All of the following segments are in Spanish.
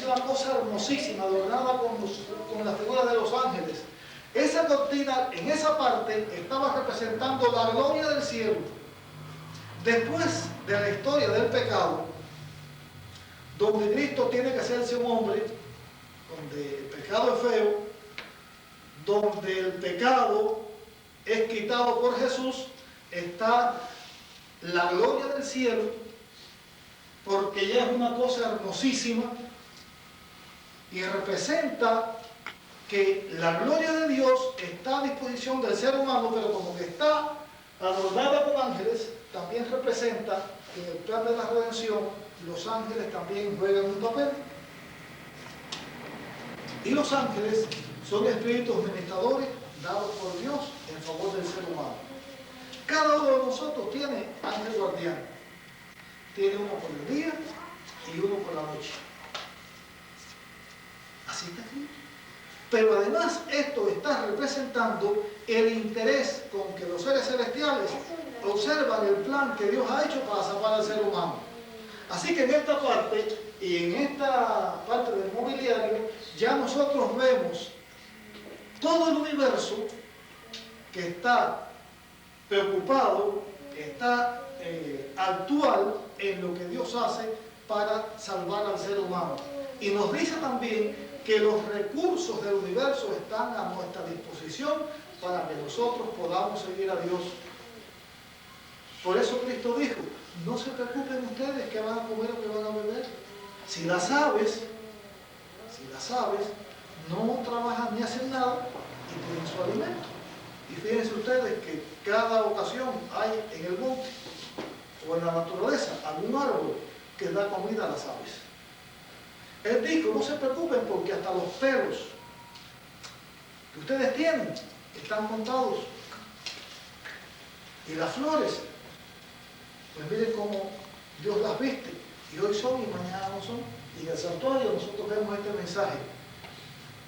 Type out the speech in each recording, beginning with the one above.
una cosa hermosísima, adornada con la figura de los ángeles. Esa cortina, en esa parte, estaba representando la gloria del cielo. Después de la historia del pecado, donde Cristo tiene que hacerse un hombre, donde el pecado es feo, donde el pecado es quitado por Jesús, está la gloria del cielo, porque ya es una cosa hermosísima y representa que la gloria de Dios está a disposición del ser humano, pero como que está adornada con ángeles, también representa que en el plan de la redención los ángeles también juegan un papel. Y los ángeles son espíritus ministradores dados por Dios en favor del ser humano. Cada uno de nosotros tiene ángel guardián. Tiene uno por el día y uno por la noche. Así está aquí. Pero además esto está representando el interés con que los seres celestiales observan el plan que Dios ha hecho para salvar al ser humano. Así que en esta parte y en esta parte del mobiliario ya nosotros vemos todo el universo que está preocupado, está actual en lo que Dios hace para salvar al ser humano. Y nos dice también que los recursos del universo están a nuestra disposición para que nosotros podamos seguir a Dios. Por eso Cristo dijo, no se preocupen ustedes qué van a comer o qué van a beber. Si las aves no trabajan ni hacen nada y tienen su alimento. Y fíjense ustedes que cada ocasión hay en el monte o en la naturaleza algún árbol que da comida a las aves. Él dijo, no se preocupen porque hasta los pelos que ustedes tienen están contados. Y las flores, pues miren cómo Dios las viste. Y hoy son y mañana no son. Y en el santuario nosotros vemos este mensaje.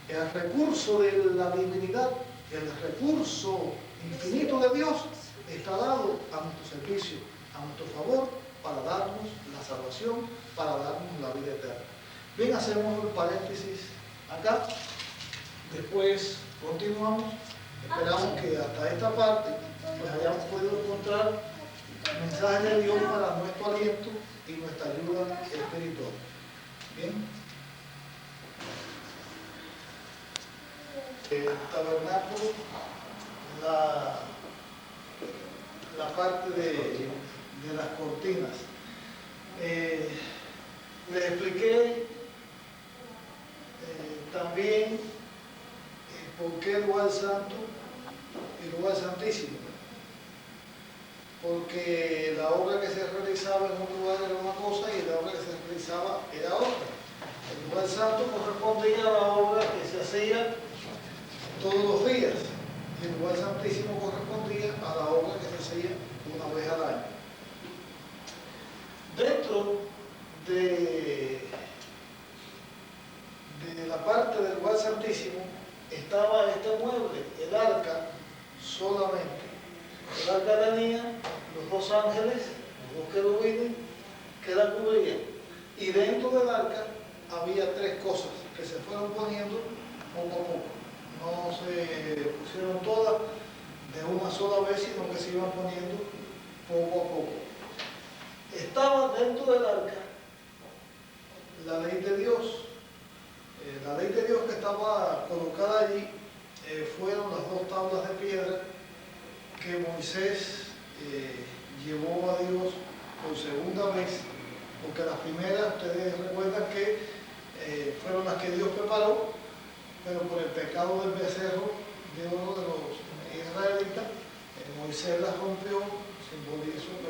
El recurso de la divinidad, el recurso infinito de Dios está dado a nuestro servicio, a nuestro favor, para darnos la salvación, para darnos la vida eterna. Bien, hacemos un paréntesis acá, después continuamos, esperamos que hasta esta parte pues hayamos podido encontrar mensajes de Dios para nuestro aliento y nuestra ayuda espiritual. Bien. El tabernáculo, la parte de las cortinas. Les expliqué también por qué el lugar santo y el lugar santísimo. Porque la obra que se realizaba en un lugar era una cosa y la obra que se realizaba era otra. El lugar santo correspondía a la obra que se hacía todos los días y el lugar santísimo correspondía a la obra que se hacía una vez al año. Dentro de la parte del lugar santísimo estaba este mueble, el arca solamente. El arca tenía los dos ángeles, los dos querubines que la cubrían. Y dentro del arca había tres cosas que se fueron poniendo poco a poco. No se pusieron todas de una sola vez, sino que se iban poniendo poco a poco. Estaba dentro del arca la ley de Dios. La ley de Dios que estaba colocada allí fueron las dos tablas de piedra que Moisés llevó a Dios por segunda vez, porque las primeras, ustedes recuerdan que fueron las que Dios preparó, pero por el pecado del becerro de oro de los israelitas, Moisés las rompió,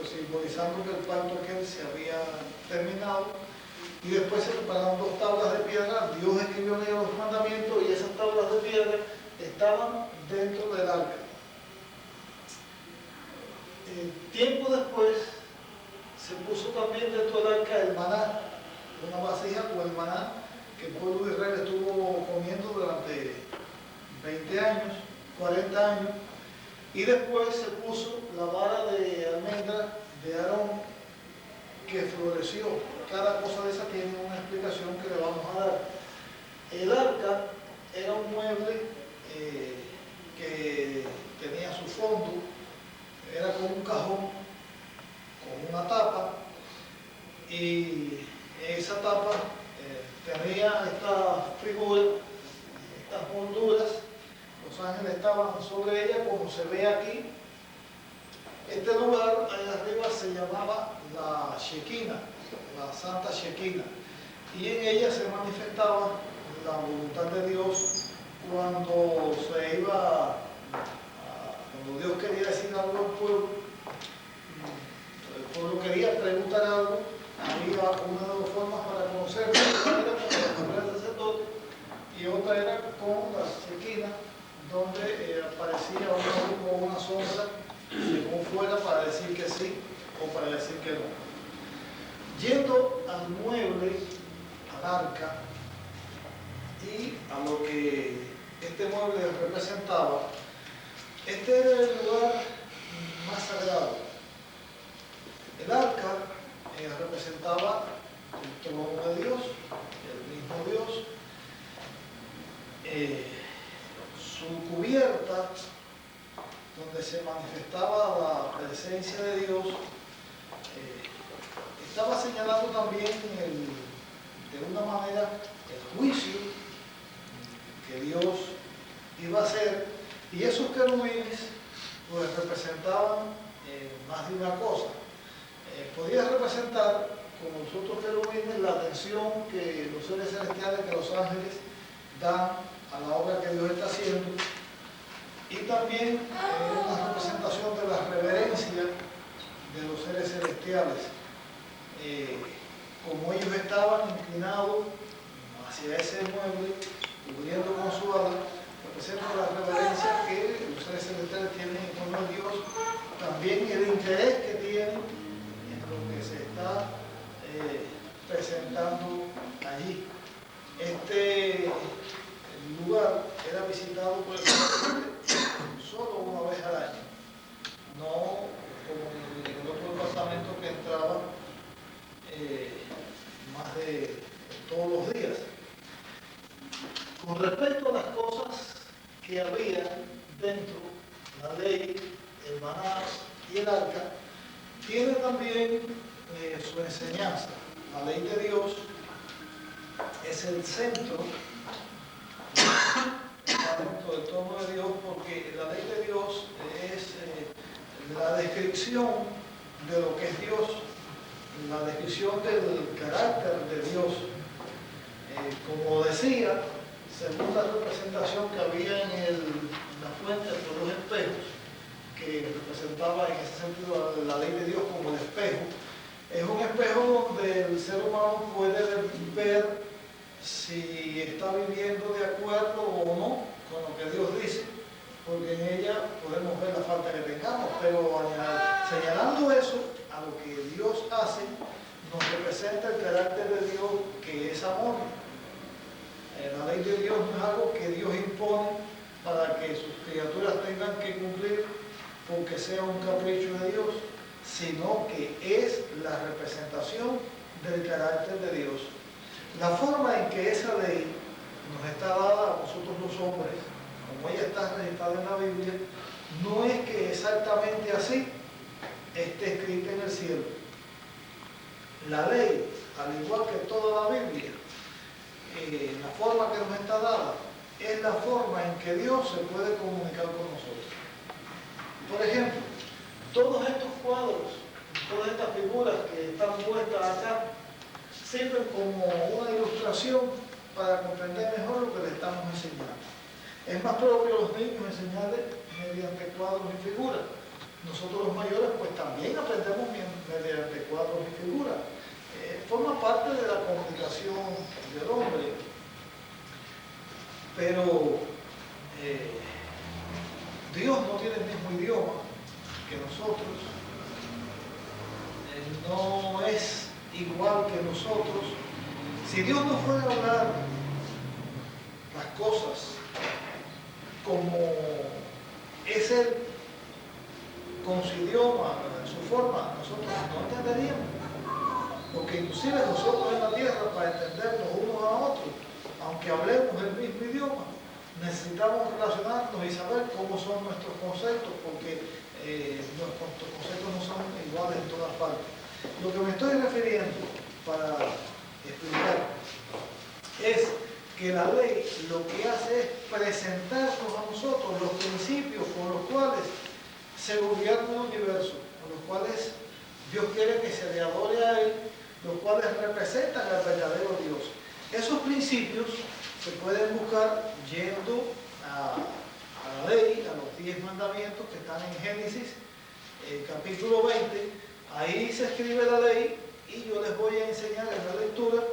simbolizando que el pacto aquel se había terminado, y después se prepararon dos tablas de piedra. Dios escribió en ellas los mandamientos y esas tablas de piedra estaban dentro del arca. Tiempo después se puso también dentro del arca el maná, una vasija con el maná que el pueblo de Israel estuvo comiendo durante 20 años, 40 años, y después se puso la vara de almendra de Aarón que floreció. Cada cosa de esa tiene una explicación que le vamos a dar. como se ve aquí. Este lugar allá arriba se llamaba la Shekinah, la Santa Shekinah, y en ella se manifestaba la voluntad de Dios cuando cuando Dios quería decir algo al pueblo, el pueblo quería preguntar algo, había una de las formas para conocerlo, una era con el sacerdote y otra era con la Shekinah, donde aparecía una luz o una sombra, según fuera, para decir que sí o para decir que no. Yendo al mueble, al arca, y a lo que este mueble representaba, este era el lugar más sagrado. El arca representaba el trono de Dios, el mismo Dios. Su cubierta, donde se manifestaba la presencia de Dios, estaba señalando también de una manera el juicio que Dios iba a hacer, y esos querubines pues representaban más de una cosa. Podía representar, como los otros querubines, la atención que los seres celestiales, que los ángeles dan a la obra que Dios está haciendo, y también una representación de la reverencia de los seres celestiales. Como ellos estaban inclinados hacia ese mueble, cubriendo con su ala, representa la reverencia que los seres celestiales tienen en torno a Dios, también el interés que tienen en lo que se está presentando allí. Este lugar era visitado por el sacerdote solo una vez al año, no como en el otro departamento que entraba más de todos los días. Con respecto a las cosas que había dentro, la ley, el maná y el arca, tiene también su enseñanza. La ley de Dios es el centro del trono de Dios, porque la ley de Dios es la descripción de lo que es Dios, la descripción del carácter de Dios. Como decía, según la representación que había en la fuente de los espejos, que representaba en ese sentido la ley de Dios como el espejo, es un espejo donde el ser humano puede ver si está viviendo de acuerdo o no con lo que Dios dice, porque en ella podemos ver la falta que tengamos, pero señalando eso a lo que Dios hace, nos representa el carácter de Dios, que es amor. La ley de Dios no es algo que Dios impone para que sus criaturas tengan que cumplir porque sea un capricho de Dios, sino que es la representación del carácter de Dios. La forma en que esa ley nos está dada a nosotros los hombres, como ella está registrada en la Biblia, no es que exactamente así esté escrita en el cielo. La ley, al igual que toda la Biblia, la forma que nos está dada es la forma en que Dios se puede comunicar con nosotros. Por ejemplo, todos estos cuadros, todas estas figuras que están puestas acá, sirven como una ilustración para comprender mejor lo que le estamos enseñando. Es más propio a los niños enseñarles mediante cuadros y figuras. Nosotros los mayores pues también aprendemos mediante cuadros y figuras. Forma parte de la comunicación del hombre. Pero Dios no tiene el mismo idioma que nosotros. No es igual que nosotros. Si Dios nos fuera a hablar las cosas como es Él, con su idioma, su forma, nosotros no entenderíamos. Porque inclusive nosotros en la tierra, para entendernos unos a otros, aunque hablemos el mismo idioma, necesitamos relacionarnos y saber cómo son nuestros conceptos, porque nuestros conceptos no son iguales en todas partes. Lo que me estoy refiriendo para explicar es que la ley lo que hace es presentarnos a nosotros los principios con los cuales se gobierna el universo, con los cuales Dios quiere que se le adore a Él, los cuales representan al verdadero Dios. Esos principios se pueden buscar yendo a la ley, a los 10 mandamientos que están en Génesis, capítulo 20. Ahí se escribe la ley y yo les voy a enseñar en la lectura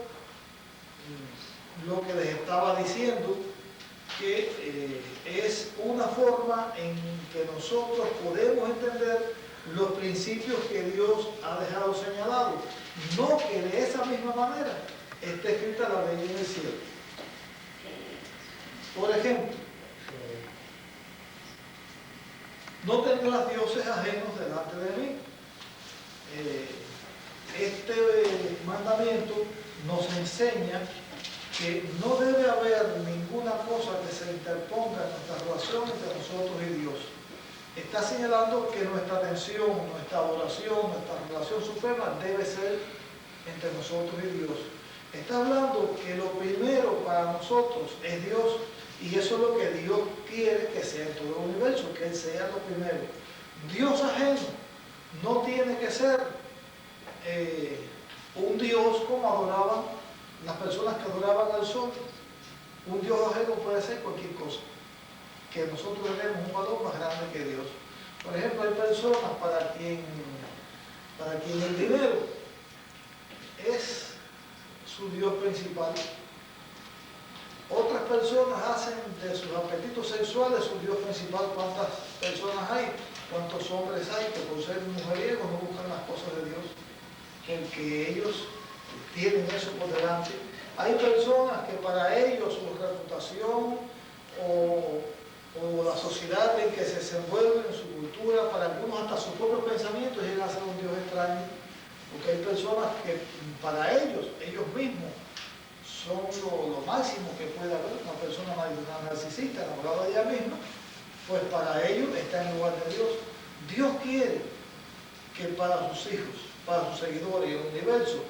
lo que les estaba diciendo, que es una forma en que nosotros podemos entender los principios que Dios ha dejado señalados. No que de esa misma manera esté escrita la ley en el cielo. Por ejemplo, no tendrás dioses ajenos delante de mí. Este mandamiento nos enseña que no debe haber ninguna cosa que se interponga en nuestra relación entre nosotros y Dios. Está señalando que nuestra atención, nuestra adoración, nuestra relación suprema debe ser entre nosotros y Dios. Está hablando que lo primero para nosotros es Dios, y eso es lo que Dios quiere que sea en todo el universo, que Él sea lo primero. Dios ajeno no tiene que ser un Dios como adoraban las personas que adoraban al sol. Un Dios ajeno puede ser cualquier cosa, que nosotros tenemos un valor más grande que Dios. Por ejemplo, hay personas para quien el dinero es su Dios principal. Otras personas hacen de sus apetitos sexuales su Dios principal. ¿Cuántas personas hay? ¿Cuántos hombres hay que por ser mujeriegos no buscan las cosas de Dios? Porque ellos tienen eso por delante. Hay personas que para ellos su reputación o la sociedad en que se desenvuelven, su cultura, para algunos hasta sus propios pensamientos llegan a ser un Dios extraño. Porque hay personas que para ellos mismos son lo máximo que puede haber. Una persona narcisista, enamorada de ella misma, pues para ellos está en lugar de Dios. Dios quiere que para sus hijos, para sus seguidores y el universo,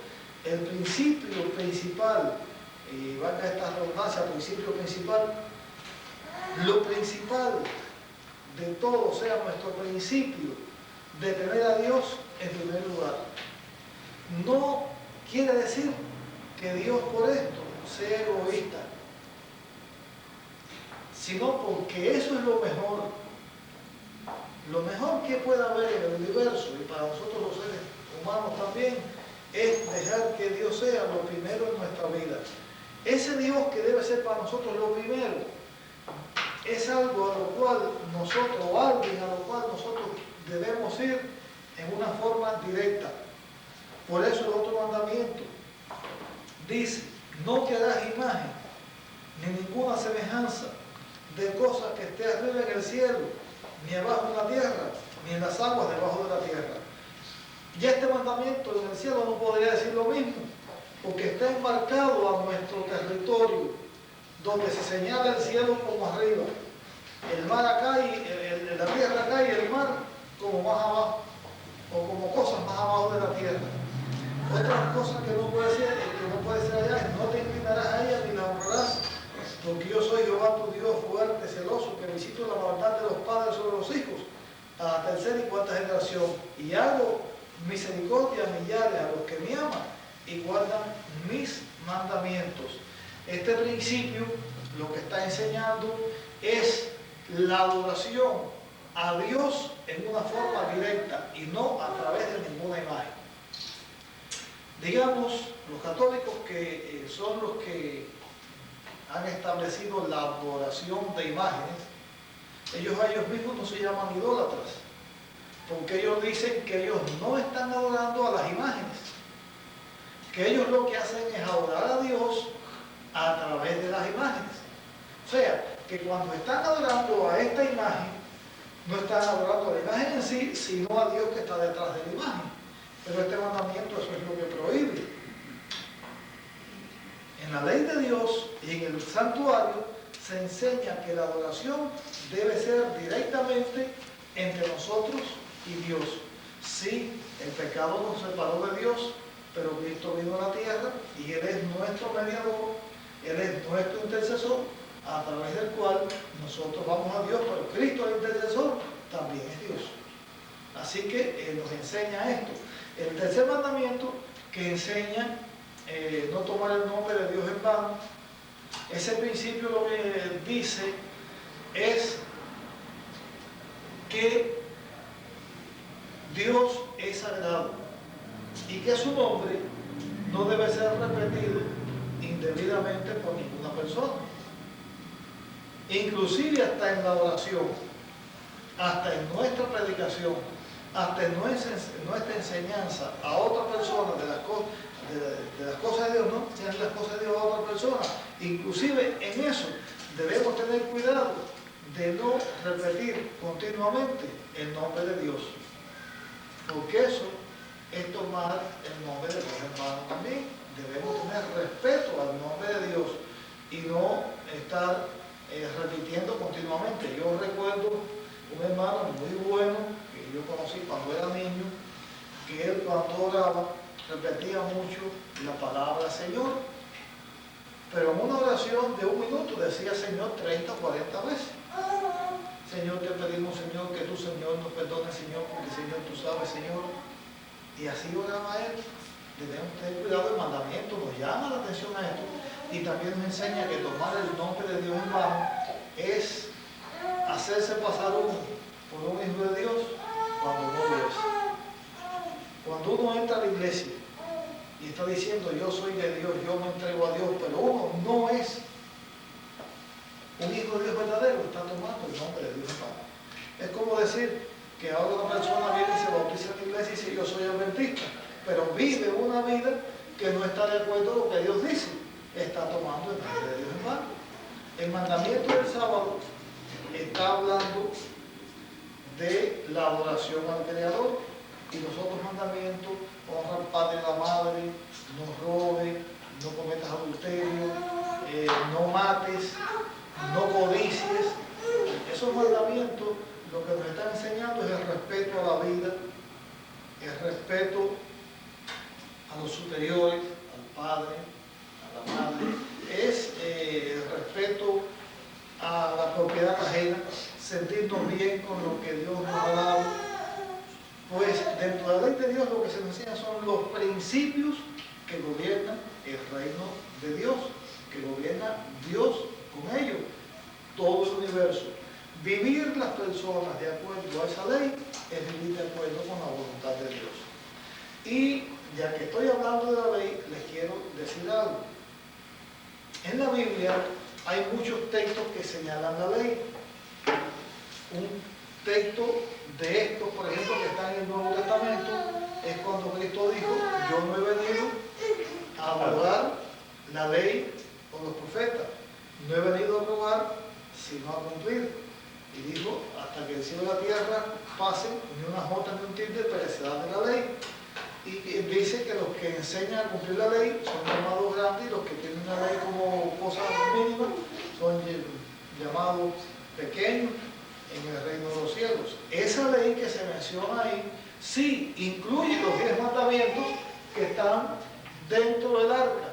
el principio principal, y valga esta redundancia, principio principal, lo principal de todo sea nuestro principio de tener a Dios en primer lugar. No quiere decir que Dios por esto sea egoísta, sino porque eso es lo mejor. Lo mejor que pueda haber en el universo, y para nosotros los seres humanos también, es dejar que Dios sea lo primero en nuestra vida. Ese Dios que debe ser para nosotros lo primero, es algo a lo cual nosotros, o alguien a lo cual nosotros debemos ir en una forma directa. Por eso el otro mandamiento dice: no te harás imagen ni ninguna semejanza de cosas que esté arriba en el cielo, ni abajo en la tierra, ni en las aguas debajo de la tierra. Y este mandamiento en el cielo no podría decir lo mismo, porque está embarcado a nuestro territorio, donde se señala el cielo como arriba, el mar acá y la tierra acá y el mar como más abajo, o como cosas más abajo de la tierra. Otras cosas que no puede ser allá es: no te inclinarás a ella ni la honrarás, porque yo soy Jehová tu Dios fuerte, celoso, que visito la maldad de los padres sobre los hijos, a la tercera y cuarta generación, y hago misericordia a millares a los que me aman y guardan mis mandamientos. Este principio lo que está enseñando es la adoración a Dios en una forma directa y no a través de ninguna imagen. Digamos, los católicos, que son los que han establecido la adoración de imágenes, ellos a ellos mismos no se llaman idólatras, porque ellos dicen que ellos no están adorando a las imágenes, que ellos lo que hacen es adorar a Dios a través de las imágenes. O sea, que cuando están adorando a esta imagen, no están adorando a la imagen en sí, sino a Dios que está detrás de la imagen. Pero este mandamiento eso es lo que prohíbe. En la ley de Dios y en el santuario se enseña que la adoración debe ser directamente entre nosotros y Dios. Sí, el pecado nos separó de Dios, pero Cristo vino a la tierra y Él es nuestro mediador. Él es nuestro intercesor, a través del cual nosotros vamos a Dios, pero Cristo el intercesor también es Dios. Así que nos enseña esto. El tercer mandamiento que enseña no tomar el nombre de Dios en vano, ese principio lo que dice es que Dios es sagrado y que su nombre no debe ser repetido indebidamente por ninguna persona. Inclusive hasta en la oración, hasta en nuestra predicación, hasta en nuestra enseñanza a otra persona de las cosas de Dios, no sean las cosas de Dios a otra persona. Inclusive en eso debemos tener cuidado de no repetir continuamente el nombre de Dios, porque eso es tomar el nombre de Dios en vano también. Debemos tener respeto al nombre de Dios y no estar repitiendo continuamente. Yo recuerdo un hermano muy bueno que yo conocí cuando era niño, que él cuando oraba repetía mucho la palabra Señor, pero en una oración de 1 minuto decía Señor 30 o 40 veces. Señor, te pedimos, Señor, que tú, Señor, nos perdone, Señor, porque, Señor, tú sabes, Señor. Y así oraba él. Debemos tener cuidado. El mandamiento nos llama la atención a esto y también nos enseña que tomar el nombre de Dios en vano es hacerse pasar por un hijo de Dios cuando no lo es. Cuando uno entra a la iglesia y está diciendo yo soy de Dios, yo me entrego a Dios, pero uno no es un hijo de Dios verdadero, está tomando el nombre de Dios en vano. Es como decir que ahora una persona viene y se bautiza en la iglesia y dice yo soy adventista, pero vive una vida que no está de acuerdo a lo que Dios dice, está tomando el nombre de Dios en vano. El mandamiento del sábado está hablando de la adoración al Creador y los otros mandamientos: honra al padre y a la madre, no robes, no cometas adulterio, no mates, no codicies. Esos mandamientos lo que nos están enseñando es el respeto a la vida, el respeto a los superiores, al padre, a la madre, es el respeto a la propiedad ajena, sentirnos bien con lo que Dios nos ha dado. Pues dentro de la ley de Dios lo que se nos enseña son los principios que gobiernan el reino de Dios, que gobierna Dios con ellos, todo el universo. Vivir las personas de acuerdo a esa ley es vivir de acuerdo con la voluntad de Dios. Y ya que estoy hablando de la ley, les quiero decir algo. En la Biblia hay muchos textos que señalan la ley. Un texto de estos, por ejemplo, que está en el Nuevo Testamento, es cuando Cristo dijo: yo no he venido a abrogar la ley o los profetas, no he venido a abrogar sino a cumplir. Y dijo: hasta que el cielo y la tierra pasen, ni una jota ni un tilde perecerán de la ley. Y dice que los que enseñan a cumplir la ley son llamados grandes, y los que tienen la ley como cosas mínimas son llamados pequeños en el reino de los cielos. Esa ley que se menciona ahí sí incluye los 10 mandamientos que están dentro del arca,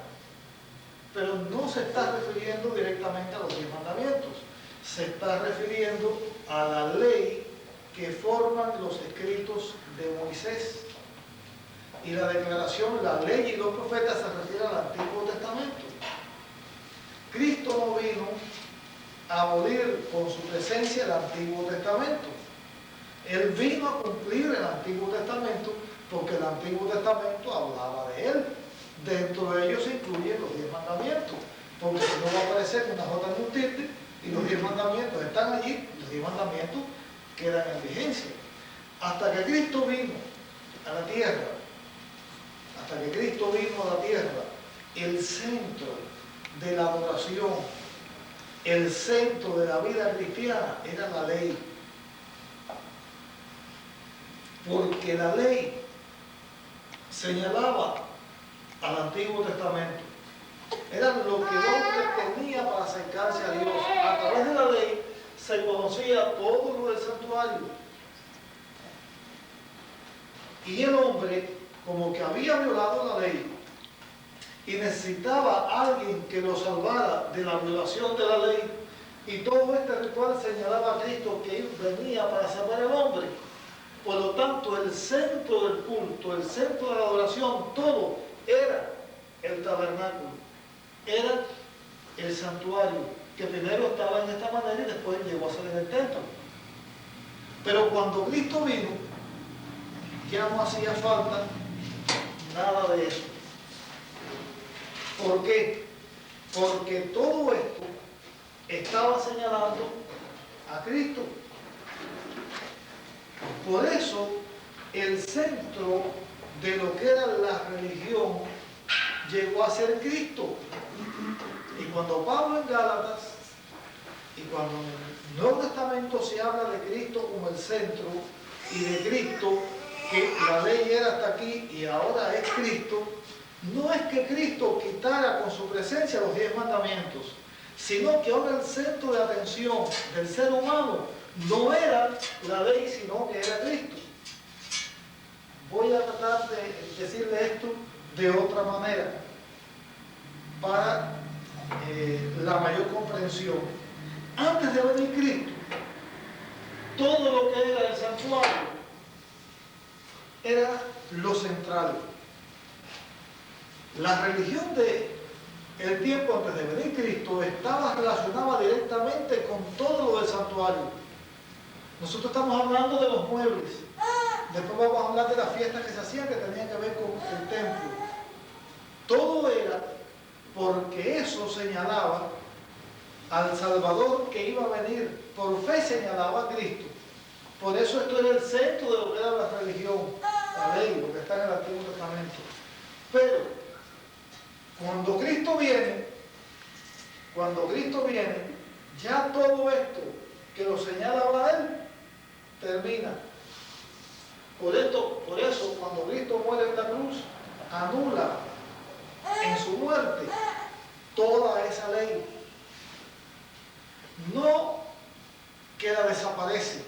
pero no se está refiriendo directamente a los 10 mandamientos, se está refiriendo a la ley que forman los escritos de Moisés. Y la declaración, la ley y los profetas se refieren al Antiguo Testamento. Cristo no vino a abolir con su presencia el Antiguo Testamento. Él vino a cumplir el Antiguo Testamento porque el Antiguo Testamento hablaba de él. Dentro de ellos se incluyen los 10 mandamientos, porque si no va a aparecer una jota de un tilde y los 10 mandamientos están allí, los 10 mandamientos quedan en vigencia. Hasta que Cristo vino a la tierra, el centro de la adoración, el centro de la vida cristiana era la ley. Porque la ley señalaba al Antiguo Testamento. Era lo que el hombre tenía para acercarse a Dios. A través de la ley se conocía todo lo del santuario. Y el hombre, como que había violado la ley y necesitaba a alguien que lo salvara de la violación de la ley. Y todo este ritual señalaba a Cristo que venía para salvar al hombre. Por lo tanto, el centro del culto, el centro de la adoración, todo era el tabernáculo, era el santuario, que primero estaba en esta manera y después llegó a ser en el templo. Pero cuando Cristo vino, ya no hacía falta nada de eso. ¿Por qué? Porque todo esto estaba señalando a Cristo. Por eso, el centro de lo que era la religión llegó a ser Cristo. Y cuando Pablo en Gálatas, y cuando en el Nuevo Testamento se habla de Cristo como el centro, y de Cristo, que la ley era hasta aquí y ahora es Cristo, no es que Cristo quitara con su presencia los 10 mandamientos, sino que ahora el centro de atención del ser humano no era la ley, sino que era Cristo. Voy a tratar de decirle esto de otra manera, para la mayor comprensión. Antes de venir Cristo, todo lo que era el santuario era lo central. La religión del tiempo antes de venir Cristo estaba relacionada directamente con todo lo del santuario. Nosotros estamos hablando de los muebles. Después vamos a hablar de las fiestas que se hacían que tenían que ver con el templo. Todo era porque eso señalaba al Salvador que iba a venir. Por fe señalaba a Cristo. Por eso esto era el centro de lo que era la religión, la ley, lo que está en el Antiguo Testamento. Pero cuando Cristo viene, ya todo esto que lo señalaba a Él, termina. Por eso, cuando Cristo muere en la cruz, anula en su muerte toda esa ley. No que la desaparece.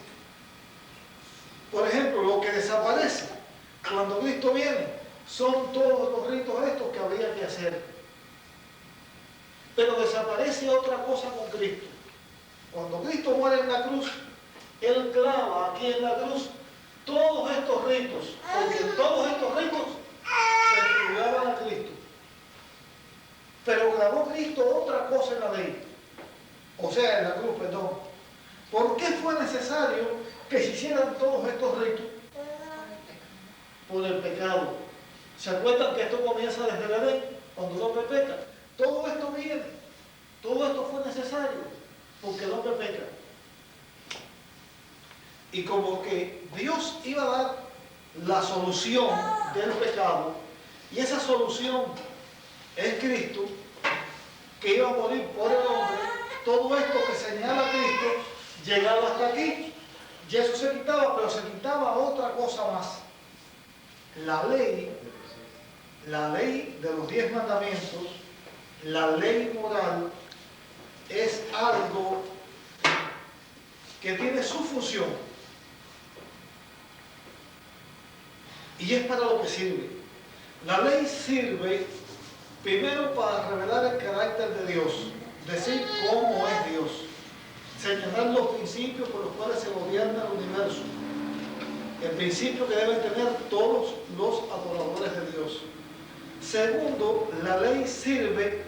Por ejemplo, lo que desaparece cuando Cristo viene son todos los ritos estos que habría que hacer. Pero desaparece otra cosa con Cristo. Cuando Cristo muere en la cruz, Él clava aquí en la cruz todos estos ritos, porque todos estos ritos se figuraban a Cristo. Pero clavó Cristo otra cosa en la ley, o sea, en la cruz, perdón. ¿Por qué fue necesario que se hicieran todos estos ritos? Por el pecado. ¿Se acuerdan que esto comienza desde el Edén, cuando el hombre peca? Todo esto viene, todo esto fue necesario, porque el hombre peca. Y como que Dios iba a dar la solución del pecado, y esa solución es Cristo, que iba a morir por el hombre, todo esto que señala a Cristo llegaba hasta aquí. Y eso se quitaba, pero se quitaba otra cosa más. La ley de los 10 mandamientos, la ley moral, es algo que tiene su función. Y es para lo que sirve. La ley sirve primero para revelar el carácter de Dios, decir cómo es Dios, señalar los principios por los cuales se gobierna el universo, el principio que deben tener todos los adoradores de Dios. Segundo, la ley sirve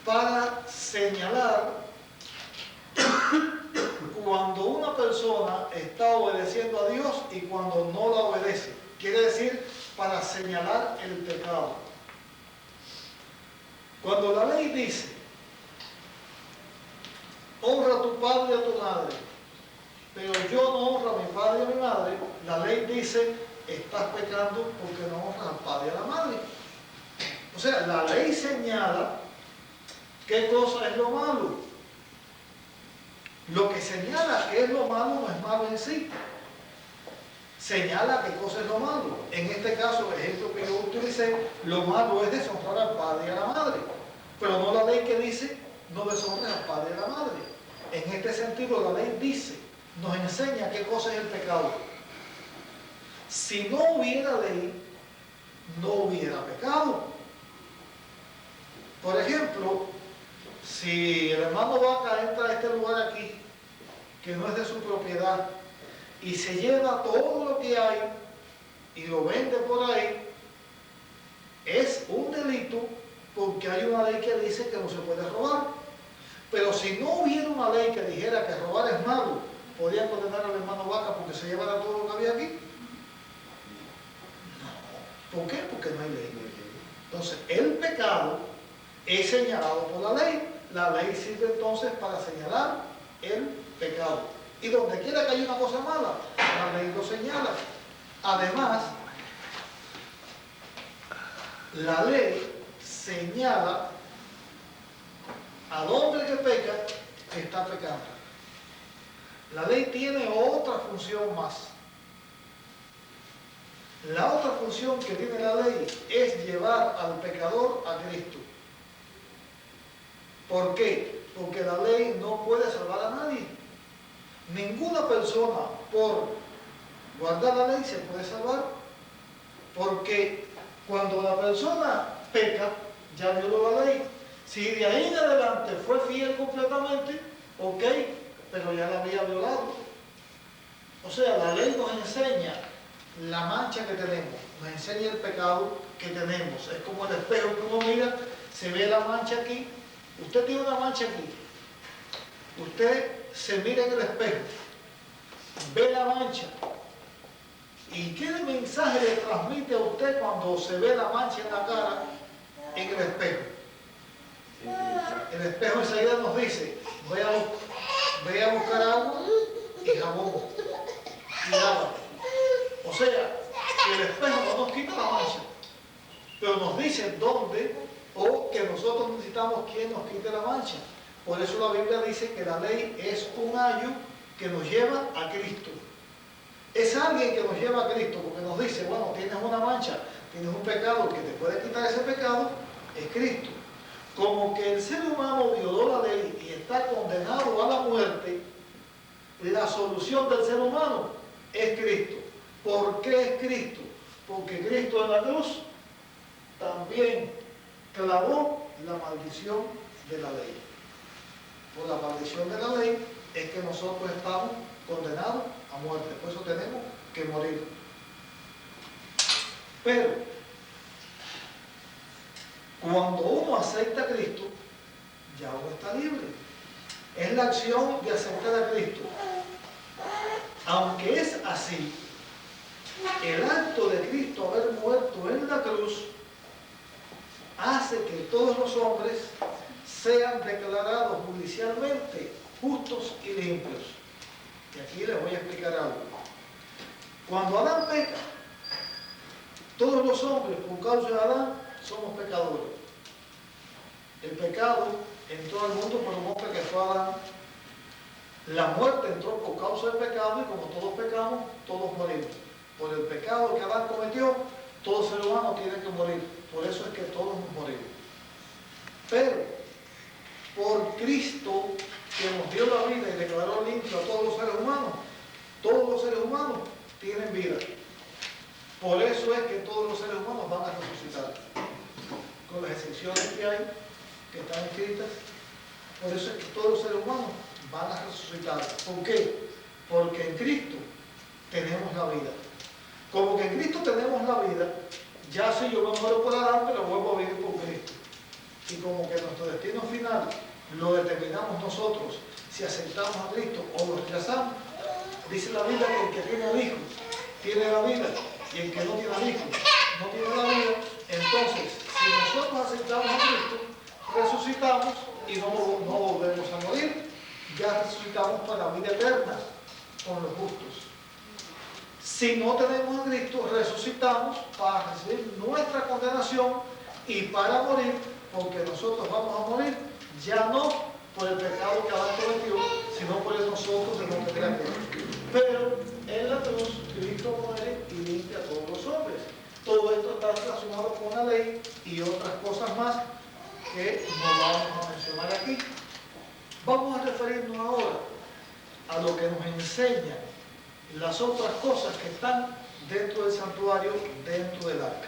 para señalar cuando una persona está obedeciendo a Dios y cuando no la obedece. Quiere decir, para señalar el pecado. Cuando la ley dice, honra a tu padre y a tu madre, pero yo no honro a mi padre y a mi madre, la ley dice, estás pecando porque no honras al padre y a la madre. O sea, la ley señala qué cosa es lo malo. Lo que señala que es lo malo no es malo en sí. Señala qué cosa es lo malo. En este caso, el ejemplo que yo utilicé, lo malo es deshonrar al padre y a la madre. Pero no la ley que dice, no deshonres al padre y a la madre. En este sentido, la ley dice, nos enseña qué cosa es el pecado. Si no hubiera ley, no hubiera pecado. Por ejemplo, si el hermano Vaca entra a este lugar aquí, que no es de su propiedad, y se lleva todo lo que hay y lo vende por ahí, es un delito porque hay una ley que dice que no se puede robar. Pero si no hubiera una ley que dijera que robar es malo, ¿podría condenar al hermano Vaca porque se llevara todo lo que había aquí? No. ¿Por qué? Porque no hay ley. Entonces, el pecado es señalado por la ley. La ley sirve entonces para señalar el pecado. Y donde quiera que haya una cosa mala, la ley lo señala. Además, la ley señala al hombre que peca que está pecando. La ley tiene otra función más. La otra función que tiene la ley es llevar al pecador a Cristo. ¿Por qué? Porque la ley no puede salvar a nadie. Ninguna persona por guardar la ley se puede salvar. Porque cuando la persona peca, ya violó la ley. Si de ahí en adelante fue fiel completamente, ok, pero ya la había violado. O sea, la ley nos enseña la mancha que tenemos, nos enseña el pecado que tenemos. Es como el espejo que uno mira, se ve la mancha aquí. Usted tiene una mancha aquí. Usted se mira en el espejo, ve la mancha. ¿Y qué mensaje le transmite a usted cuando se ve la mancha en la cara en el espejo? El espejo enseguida nos dice, ve a buscar agua y jabón y lávate. O sea, el espejo no nos quita la mancha, pero nos dice dónde o que nosotros necesitamos quien nos quite la mancha. Por eso la Biblia dice que la ley es un ayo que nos lleva a Cristo. Es alguien que nos lleva a Cristo porque nos dice, bueno, tienes una mancha, tienes un pecado que te puede quitar ese pecado, es Cristo. Como que el ser humano violó la ley y está condenado a la muerte, la solución del ser humano es Cristo. ¿Por qué es Cristo? Porque Cristo en la cruz también clavó la maldición de la ley. Por la maldición de la ley es que nosotros estamos condenados a muerte. Por eso tenemos que morir. Pero cuando uno acepta a Cristo, ya uno está libre. Es la acción de aceptar a Cristo. Aunque es así, el acto de Cristo haber muerto en la cruz hace que todos los hombres sean declarados judicialmente justos y limpios. Y aquí les voy a explicar algo. Cuando Adán peca, todos los hombres por causa de Adán somos pecadores. El pecado entró al mundo por un hombre que fue Adán. La muerte entró por causa del pecado y como todos pecamos, todos morimos. Por el pecado que Adán cometió, todo ser humano tiene que morir. Por eso es que todos morimos. Pero por Cristo, que nos dio la vida y declaró limpio a todos los seres humanos tienen vida. Por eso es que todos los seres humanos van a resucitar. Con las excepciones que hay, que están escritas, por eso es que todos los seres humanos van a resucitar. ¿Por qué? Porque en Cristo tenemos la vida. Como que en Cristo tenemos la vida, ya si yo me muero por Adán, pero vuelvo a vivir por Cristo. Y como que nuestro destino final lo determinamos nosotros, si aceptamos a Cristo o lo rechazamos, dice la Biblia que el que tiene al Hijo tiene la vida, y el que no tiene al Hijo no tiene la vida. Entonces, si nosotros aceptamos a Cristo, resucitamos y no volvemos a morir. Ya resucitamos para la vida eterna con los justos. Si no tenemos a Cristo, resucitamos para recibir nuestra condenación y para morir, porque nosotros vamos a morir ya no por el pecado que Adán cometió, sino por el nosotros de no tener a Cristo. Pero en la cruz, Cristo muere y limpia a todos los hombres. Todo esto está relacionado con la ley y otras cosas más que no vamos a mencionar aquí. Vamos a referirnos ahora a lo que nos enseña las otras cosas que están dentro del santuario, dentro del arca.